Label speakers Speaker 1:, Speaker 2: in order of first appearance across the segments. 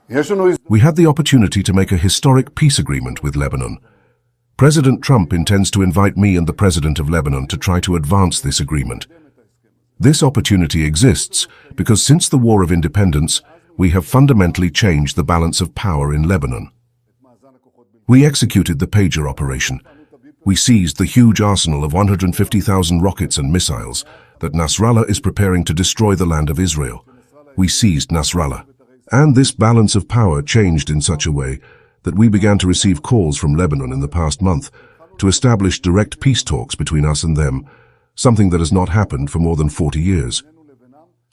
Speaker 1: We had the opportunity to make a historic peace agreement with Lebanon. President Trump intends to invite me and the President of Lebanon to try to advance this agreement. This opportunity exists because since the War of Independence, we have fundamentally changed the balance of power in Lebanon. We executed the pager operation. We seized the huge arsenal of 150,000 rockets and missiles that Nasrallah is preparing to destroy the land of Israel. We seized Nasrallah. And this balance of power changed in such a way that we began to receive calls from Lebanon in the past month to establish direct peace talks between us and them, something that has not happened for more than 40 years.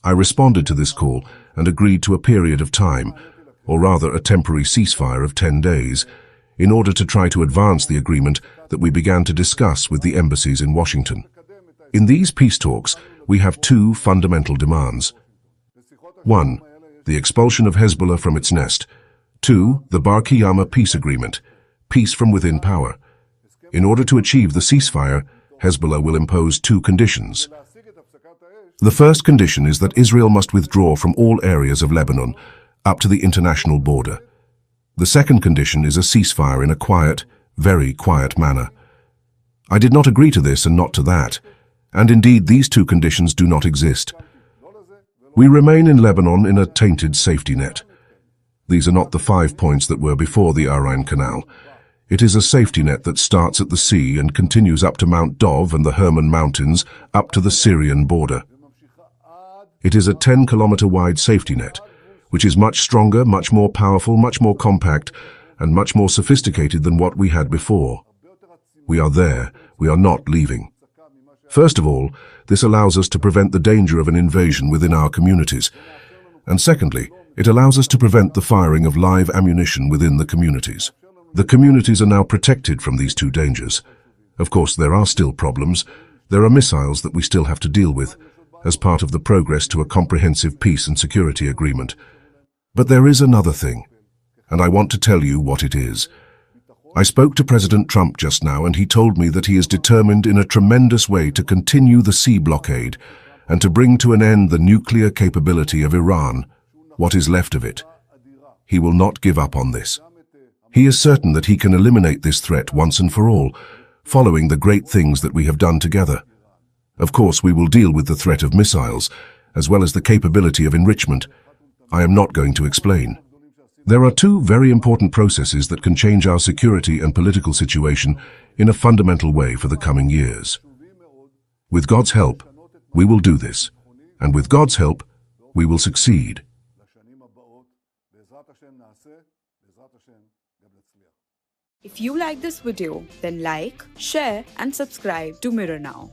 Speaker 1: I responded to this call and agreed to a period of time, or rather a temporary ceasefire of 10 days, in order to try to advance the agreement that we began to discuss with the embassies in Washington. In these peace talks, we have two fundamental demands. 1. The expulsion of Hezbollah from its nest. 2. The Bar Kiyama peace agreement, peace from within power. In order to achieve the ceasefire, Hezbollah will impose two conditions. The first condition is that Israel must withdraw from all areas of Lebanon up to the international border. The second condition is a ceasefire in a quiet, very quiet manner. I did not agree to this and not to that, and indeed these two conditions do not exist. We remain in Lebanon in a tainted safety net. These are not the 5 points that were before the Aran Canal. It is a safety net that starts at the sea and continues up to Mount Dov and the Hermon Mountains, up to the Syrian border. It is a 10-kilometer wide safety net, which is much stronger, much more powerful, much more compact, and much more sophisticated than what we had before. We are there. We are not leaving. First of all, this allows us to prevent the danger of an invasion within our communities. And secondly, it allows us to prevent the firing of live ammunition within the communities. The communities are now protected from these two dangers. Of course, there are still problems. There are missiles that we still have to deal with as part of the progress to a comprehensive peace and security agreement. But there is another thing, and I want to tell you what it is. I spoke to President Trump just now, and he told me that he is determined in a tremendous way to continue the sea blockade and to bring to an end the nuclear capability of Iran, what is left of it. He will not give up on this. He is certain that he can eliminate this threat once and for all, following the great things that we have done together. Of course, we will deal with the threat of missiles, as well as the capability of enrichment. I am not going to explain. There are two very important processes that can change our security and political situation in a fundamental way for the coming years. With God's help, we will do this, and with God's help, we will succeed.
Speaker 2: If you like this video, then like, share and subscribe to Mirror Now.